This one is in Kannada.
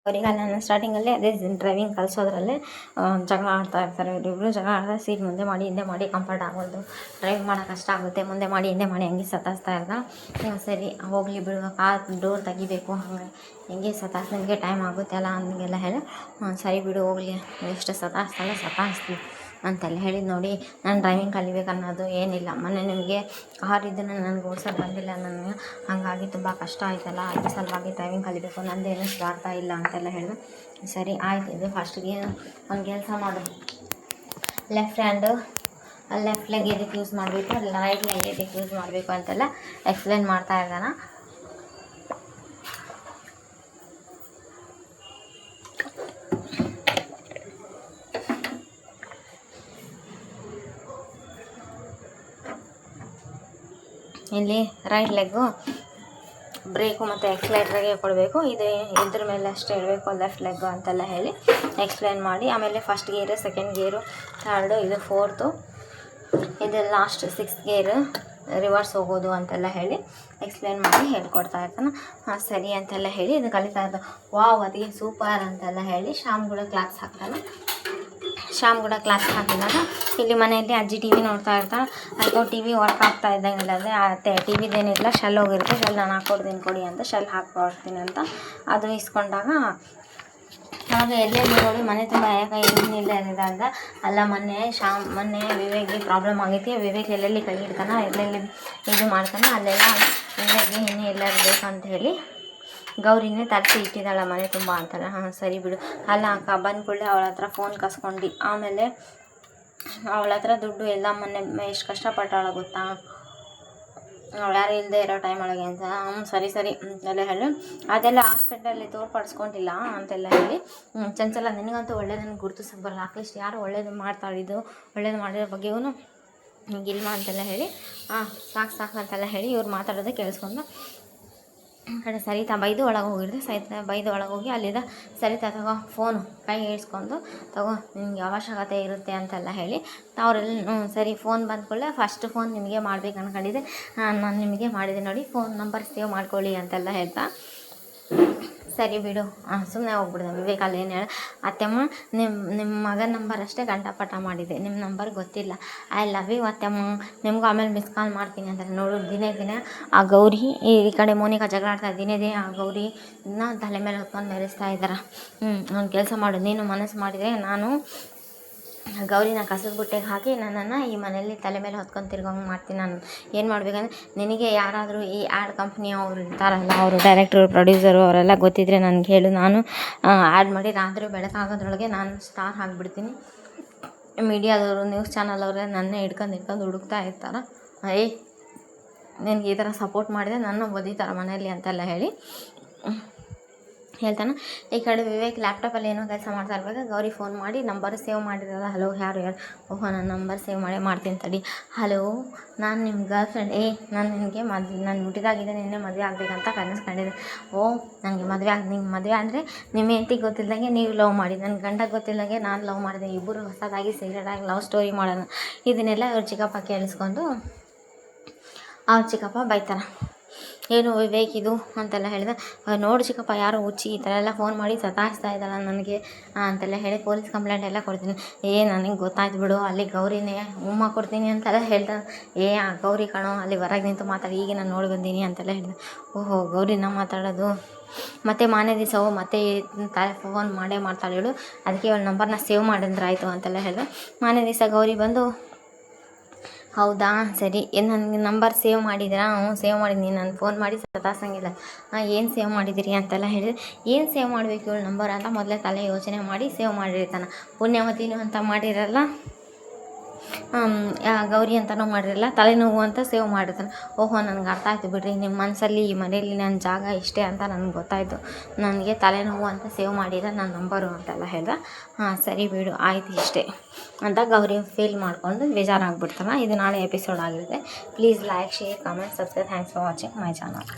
ಅವರಿಗೆ ನಾನು ಸ್ಟಾರ್ಟಿಂಗಲ್ಲೇ ಅದೇ ಡ್ರೈವಿಂಗ್ ಕಲಿಸೋದ್ರಲ್ಲೇ ಜಗಳ ಆಡ್ತಾ ಇರ್ತಾರೆ. ಇವರಿಬ್ಬರು ಜಗಳ ಆಡಿದ್ರೆ ಸೀಟ್ ಮುಂದೆ ಮಾಡಿ ಹಿಂದೆ ಮಾಡಿ ಕಂಫರ್ಟ್ ಆಗೋದು, ಡ್ರೈವ್ ಮಾಡೋಕೆ ಕಷ್ಟ ಆಗುತ್ತೆ, ಮುಂದೆ ಮಾಡಿ ಹಿಂದೆ ಮಾಡಿ ಹಂಗೆ ಸತಾಯಿಸ್ತಾ ಇರ್ದ. ಸರಿ ಹೋಗಲಿ ಬಿಡುವ, ಕಾರ್ ಡೋರ್ ತೆಗಿಬೇಕು, ಹಂಗೆ ಹೆಂಗೆ ನಿಮಗೆ ಟೈಮ್ ಆಗುತ್ತೆ ಅಲ್ಲ ಹಂಗೆಲ್ಲ ಹೇಳಿ ಸರಿ ಬಿಡು ಹೋಗಲಿ, ಎಷ್ಟು ಸತಾಯಿಸ್ತಾಳೆ ಸತಾಯಿಸ್ತೀವಿ ಅಂತೆಲ್ಲ ಹೇಳಿದ್ದು. ನೋಡಿ ನಾನು ಡ್ರೈವಿಂಗ್ ಕಲಿಬೇಕು ಅನ್ನೋದು ಏನಿಲ್ಲ. ಮೊನ್ನೆ ನಿಮಗೆ ಕಾರ್ ಇದನ್ನು ನನಗೆ ಓಡ್ಸೋದು ಬಂದಿಲ್ಲ, ನನಗೆ ಹಾಗಾಗಿ ತುಂಬ ಕಷ್ಟ ಆಯ್ತಲ್ಲ, ಅದ್ರ ಸಲುವಾಗಿ ಡ್ರೈವಿಂಗ್ ಕಲಿಬೇಕು, ನಂದೇನು ಸ್ವಾರ್ಥ ಇಲ್ಲ ಅಂತೆಲ್ಲ ಹೇಳಿದ್ರು. ಸರಿ ಆಯ್ತು, ಇದು ಫಸ್ಟಿಗೆ ಒಂದು ಕೆಲಸ ಮಾಡು, ಲೆಫ್ಟ್ ಲೆಗ್ ಎದಕ್ಕೆ ಯೂಸ್ ಮಾಡಬೇಕು, ರೈಟ್ ಲೆಗ್ ಎದಕ್ಕೆ ಯೂಸ್ ಮಾಡಬೇಕು ಅಂತೆಲ್ಲ ಎಕ್ಸ್ಪ್ಲೇನ್ ಮಾಡ್ತಾ ಇದ್ದಾನ. ಇಲ್ಲಿ ರೈಟ್ ಲೆಗ್ಗು ಬ್ರೇಕು ಮತ್ತು ಎಕ್ಸ್ಲೇಟ್ರಿಗೆ ಕೊಡಬೇಕು, ಇದ್ರ ಮೇಲೆ ಅಷ್ಟೇ ಇಡಬೇಕು ಲೆಫ್ಟ್ ಲೆಗ್ಗು ಅಂತೆಲ್ಲ ಹೇಳಿ ಎಕ್ಸ್ಪ್ಲೇನ್ ಮಾಡಿ, ಆಮೇಲೆ ಫಸ್ಟ್ ಗೇರು, ಸೆಕೆಂಡ್ ಗೇರು, ಥರ್ಡು, ಇದು ಫೋರ್ತು, ಇದು ಲಾಸ್ಟ್ 6th ಗೇರು ರಿವರ್ಸ್ ಹೋಗೋದು ಅಂತೆಲ್ಲ ಹೇಳಿ ಎಕ್ಸ್ಪ್ಲೇನ್ ಮಾಡಿ ಹೇಳ್ಕೊಡ್ತಾ ಇರ್ತಾನೆ. ಸರಿ ಅಂತೆಲ್ಲ ಹೇಳಿ ಇದು ಕಲಿತಾ ಇರ್ತಾನೆ. ವಾವ್ ಅದೇ ಸೂಪರ್ ಅಂತೆಲ್ಲ ಹೇಳಿ ಶ್ಯಾಮ್ ಕೂಡ ಕ್ಲಾಸ್ ಹಾಕ್ತಾನೆ. ಶ್ಯಾಮ್ ಕೂಡ ಕ್ಲಾಸ್ ಹಾಕಿದಾಗ ಇಲ್ಲಿ ಮನೆಯಲ್ಲಿ ಅಜ್ಜಿ ಟಿ ವಿ ನೋಡ್ತಾ ಇರ್ತಾಳೆ. ಅದಕ್ಕೆ ಟಿ ವಿ ವರ್ಕ್ ಆಗ್ತಾ ಇದ್ದಂಗಿಲ್ಲ ಅಂದರೆ ಅತ್ತೆ ಟಿ ವಿದೇನಿಲ್ಲ, ಶೆಲ್ ಹೋಗಿರುತ್ತೆ, ಶೆಲ್ ನಾನು ಹಾಕ್ಕೊಡ್ತೀನಿ ಕೊಡಿ ಅಂತ, ಶೆಲ್ ಹಾಕ್ಕೊಡ್ತೀನಿ ಅಂತ ಅದು ಇಸ್ಕೊಂಡಾಗ ಆವಾಗ ಎಲ್ಲೆಲ್ಲಿ ನೋಡಿ ಮನೆ ತುಂಬ ಯಾಕೆ ಏನಿಲ್ಲ ಇರೋದಾಗ ಅಲ್ಲ ಮೊನ್ನೆ ವಿವೇಕ್ಗೆ ಪ್ರಾಬ್ಲಮ್ ಆಗೈತಿ, ವಿವೇಕ್ ಎಲ್ಲೆಲ್ಲಿ ಕೈ ಹಿಡ್ತಾನೆ, ಎಲ್ಲೆಲ್ಲಿ ಇದು ಮಾಡ್ತಾನೆ ಅಲ್ಲೆಲ್ಲ ವಿವೇಕ್ಗೆ ಇನ್ನೂ ಎಲ್ಲರೂ ಬೇಕಂತ ಹೇಳಿ ಗೌರಿನೇ ತರಿಸಿ ಇಟ್ಟಿದ್ದಾಳೆ ಮನೆ ತುಂಬ ಅಂತಾಳೆ. ಸರಿ ಬಿಡು, ಅಲ್ಲ ಅಕ್ಕ ಬಂದ ಕೂಡಲೇ ಅವಳ ಹತ್ರ ಫೋನ್ ಕಸ್ಕೊಂಡು, ಆಮೇಲೆ ಅವಳ ಹತ್ರ ದುಡ್ಡು ಎಲ್ಲ ಮೊನ್ನೆ ಎಷ್ಟು ಕಷ್ಟಪಟ್ಟಾಳ ಗೊತ್ತಾ, ಅವಳು ಯಾರು ಇಲ್ಲದೆ ಇರೋ ಟೈಮ್ ಒಳಗೆ ಅಂತ. ಸರಿ ಅಂತೆಲ್ಲ ಹೇಳಿ ಅದೆಲ್ಲ ಹಾಸ್ಪಿಟಲಲ್ಲಿ ತೋರ್ಪಡಿಸ್ಕೊಂಡಿಲ್ಲ ಅಂತೆಲ್ಲ ಹೇಳಿ ಚಂಚಲ ನಿನಗಂತೂ ಒಳ್ಳೇದನ್ನು ಗುರುತಿಸೋಕೆ ಬರಲ್ಲ, ಅಟ್ಲೀಸ್ಟ್ ಯಾರು ಒಳ್ಳೇದು ಮಾಡ್ತಾಳಿದ್ದು ಒಳ್ಳೇದು ಮಾಡಿರೋ ಬಗ್ಗೆಗೂ ಹಿಂಗಿಲ್ವ ಅಂತೆಲ್ಲ ಹೇಳಿ ಸಾಕು ಅಂತೆಲ್ಲ ಹೇಳಿ ಇವ್ರು ಮಾತಾಡೋದೇ ಕೇಳಿಸ್ಕೊಂಡು ಕಡೆ ಸರಿತಾ ಬೈದು ಒಳಗೆ ಹೋಗಿರ್ದೆ. ಬೈದು ಒಳಗೆ ಹೋಗಿ ಅಲ್ಲಿದ್ದ ಸರಿತಾ ತಗೋ ಫೋನು ಕೈ ಇಳಿಸ್ಕೊಂಡು ತಗೋ, ನಿಮಗೆ ಅವಶ್ಯಕತೆ ಇರುತ್ತೆ ಅಂತೆಲ್ಲ ಹೇಳಿ ಅವರೆಲ್ಲ ಸರಿ ಫೋನ್ ಬಂದ್ಕೊಳ್ಳೆ, ಫಸ್ಟ್ ಫೋನ್ ನಿಮಗೆ ಮಾಡ್ಬೇಕು ಅಂದ್ಕೊಂಡಿದ್ದೆ, ನಾನು ನಿಮಗೆ ಮಾಡಿದೆ ನೋಡಿ, ಫೋನ್ ನಂಬರ್ ಸೇವ್ ಮಾಡ್ಕೊಳ್ಳಿ ಅಂತೆಲ್ಲ ಹೇಳ್ತಾ ಸರಿ ಬಿಡು ಸುಮ್ಮನೆ ಹೋಗ್ಬಿಡ್ದೆ. ವಿವೇಕ್ ಅಲ್ಲಿ ಏನು ಹೇಳ, ಅತ್ತೆಮ್ಮ ನಿಮ್ಮ ಮಗನ ನಂಬರ್ ಅಷ್ಟೇ ಗಂಟಪಟ ಮಾಡಿದೆ, ನಿಮ್ಮ ನಂಬರ್ ಗೊತ್ತಿಲ್ಲ, ಐ ಲವ್ ಯು ಅತ್ತೆಮ್ಮ, ನಿಮ್ಗೂ ಆಮೇಲೆ ಮಿಸ್ ಕಾಲ್ ಮಾಡ್ತೀನಿ ಅಂತಾರೆ. ನೋಡು ದಿನೇ ಆ ಗೌರಿ ಈ ಕಡೆ ಮೋನಿಕಾ ಜಗಳ ಆಡ್ತಾರೆ, ದಿನೇ ಆ ಗೌರಿ ತಲೆ ಮೇಲೆ ಹೊತ್ಕೊಂಡು ಮೆರೆಸ್ತಾ ಇದ್ದಾರೆ. ಒಂದು ಕೆಲಸ ಮಾಡು, ನೀನು ಮನಸ್ಸು ಮಾಡಿದರೆ ನಾನು ಗೌರಿನ ಕಸದ ಬುಟ್ಟೆಗೆ ಹಾಕಿ ನನ್ನನ್ನು ಈ ಮನೆಯಲ್ಲಿ ತಲೆ ಮೇಲೆ ಹೊತ್ಕೊಂಡು ತಿರ್ಗೋಂಗೆ ಮಾಡ್ತೀನಿ. ನಾನು ಏನು ಮಾಡಬೇಕಂದ್ರೆ ನಿನಗೆ ಯಾರಾದರೂ ಈ ಆ್ಯಡ್ ಕಂಪ್ನಿ ಅವರು ಇರ್ತಾರಲ್ಲ, ಅವರು ಡೈರೆಕ್ಟ್ರು ಪ್ರೊಡ್ಯೂಸರು ಅವರೆಲ್ಲ ಗೊತ್ತಿದ್ದರೆ ನನಗೆ ಹೇಳು, ನಾನು ಆ್ಯಡ್ ಮಾಡಿ ರಾತ್ರಿ ಬೆಳಕಾಗೋದ್ರೊಳಗೆ ನಾನು ಸ್ಟಾರ್ ಆಗಿಬಿಡ್ತೀನಿ. ಮೀಡಿಯಾದವರು ನ್ಯೂಸ್ ಚಾನಲ್ ಅವರೇ ನನ್ನೇ ಹಿಡ್ಕೊಂಡು ಹುಡುಕ್ತಾ ಇರ್ತಾರೆ, ನಿನಗೆ ಈ ಥರ ಸಪೋರ್ಟ್ ಮಾಡಿದೆ ನನ್ನ ಓದಿತಾರೆ ಮನೆಯಲ್ಲಿ ಅಂತೆಲ್ಲ ಹೇಳಿ ಹೇಳ್ತಾನೆ. ಈ ಕಡೆ ವಿವೇಕ್ ಲ್ಯಾಪ್ಟಾಪಲ್ಲಿ ಏನೋ ಕೆಲಸ ಮಾಡ್ತಾ ಇರ್ಬೇಕು, ಗೌರಿ ಫೋನ್ ಮಾಡಿ ನಂಬರ್ ಸೇವ್ ಮಾಡಿರಲ್ಲ, ಹಲೋ ಯಾರು ಓಹೋ ನಾನು ನಂಬರ್ ಸೇವ್ ಮಾಡ್ತೀನಿ ತಡಿ, ಹಲೋ ನಾನು ನಿಮ್ಮ ಗರ್ಲ್ ಫ್ರೆಂಡ್, ನಾನು ನಿನಗೆ ನಾನು ಮುಟ್ಟಿದಾಗಿದೆ, ನಿನ್ನೆ ಮದುವೆ ಆಗಬೇಕಂತ ಕನಸ್ಕೊಂಡಿದ್ದೆ. ನನಗೆ ನಿಂಗೆ ಮದುವೆ ಅಂದರೆ ನಿಮ್ಮ ಹೆಂಡತಿಗೆ ಗೊತ್ತಿಲ್ಲದಂಗೆ ನೀವು ಲವ್ ಮಾಡಿ, ನನ್ನ ಗಂಡಗೆ ಗೊತ್ತಿಲ್ಲದಂಗೆ ನಾನು ಲವ್ ಮಾಡಿದೆ, ಇಬ್ಬರು ಹೊಸದಾಗಿ ಸೀರಿಯಲಾಗಿ ಲವ್ ಸ್ಟೋರಿ ಮಾಡೋಣ. ಇದನ್ನೆಲ್ಲ ಅವ್ರ ಚಿಕ್ಕಪ್ಪ ಕೇಳಿಸ್ಕೊಂಡು ಅವ್ರ ಚಿಕ್ಕಪ್ಪ ಬೈತಾನೆ. ಏನು ವಿವೇಕ್ ಇದು ಅಂತೆಲ್ಲ ಹೇಳಿದೆ. ನೋಡಿ ಚಿಕ್ಕಪ್ಪ ಯಾರೋ ಹುಚ್ಚಿ ಈ ಥರ ಎಲ್ಲ ಫೋನ್ ಮಾಡಿ ಸತಾಯಿಸ್ತಾ ಇದ್ದಾಳೆ ನನಗೆ ಅಂತೆಲ್ಲ ಹೇಳಿ ಪೊಲೀಸ್ ಕಂಪ್ಲೇಂಟ್ ಎಲ್ಲ ಕೊಡ್ತೀನಿ. ನನಗೆ ಗೊತ್ತಾಯ್ತು ಬಿಡು, ಅಲ್ಲಿ ಗೌರಿನೇ ಉಮ್ಮ ಕೊಡ್ತೀನಿ ಅಂತೆಲ್ಲ ಹೇಳ್ತಾನೆ. ಆ ಗೌರಿ ಕಣೋ ಅಲ್ಲಿ ಹೊರಗೆ ನಿಂತು ಮಾತಾಡಿ, ಈಗ ನಾನು ನೋಡಿ ಬಂದೀನಿ ಅಂತೆಲ್ಲ ಹೇಳಿದೆ. ಓಹೋ ಗೌರಿನ ಮಾತಾಡೋದು, ಮತ್ತೆ ಮಾನೇ ದಿವಸ ಮತ್ತೆ ಫೋನ್ ಮಾಡ್ತಾಳೆ ಹೇಳು, ಅದಕ್ಕೆ ಅವಳ ನಂಬರ್ನ ಸೇವ್ ಮಾಡಿದ್ರೆ ಆಯಿತು ಅಂತೆಲ್ಲ ಹೇಳಿದೆ. ಮಾನೇ ದಿವಸ ಗೌರಿ ಬಂದು ಹೌದಾ ಸರಿ, ನನಗೆ ನಂಬರ್ ಸೇವ್ ಮಾಡಿದ್ದೀರಾ? ಸೇವ್ ಮಾಡಿದ್ದೀನಿ, ನಾನು ಫೋನ್ ಮಾಡಿ ಸತಾಸಂಗಿಲ್ಲ, ಏನು ಸೇವ್ ಮಾಡಿದ್ದೀರಿ ಅಂತೆಲ್ಲ ಹೇಳಿದ್ರೆ, ಏನು ಸೇವ್ ಮಾಡಬೇಕು ಇವಳು ನಂಬರ್ ಅಂತ ಮೊದಲೇ ತಲೆ ಯೋಚನೆ ಮಾಡಿ ಸೇವ್ ಮಾಡಿರ್ತಾನೆ. ಪುಣ್ಯವತಿನೂ ಅಂತ ಮಾಡಿರಲ್ಲ, ಗೌರಿ ಅಂತಲೂ ಮಾಡಿರಲ್ಲ, ತಲೆನೋವು ಅಂತ ಸೇವ್ ಮಾಡಿರ್ತಾನೆ. ಓಹೋ ನನಗೆ ಅರ್ಥ ಆಯಿತು ಬಿಡ್ರಿ, ನಿಮ್ಮ ಮನಸ್ಸಲ್ಲಿ ಈ ಮನೆಯಲ್ಲಿ ನನ್ನ ಜಾಗ ಇಷ್ಟೇ ಅಂತ ನನಗೆ ಗೊತ್ತಾಯಿತು, ನನಗೆ ತಲೆನೋವು ಅಂತ ಸೇವ್ ಮಾಡಿದ ನನ್ನ ನಂಬರು ಅಂತೆಲ್ಲ ಹೇಳ್ದೆ. ಸರಿ ಬಿಡು ಆಯಿತು ಇಷ್ಟೇ ಅಂತ ಗೌರಿ ಫೀಲ್ ಮಾಡಿಕೊಂಡು ಬೇಜಾರಾಗ್ಬಿಡ್ತಾನೆ. ಇದು ನಾಳೆ ಎಪಿಸೋಡ್ ಆಗಿರುತ್ತೆ. Please like, share, comment, subscribe. Thanks for watching my channel.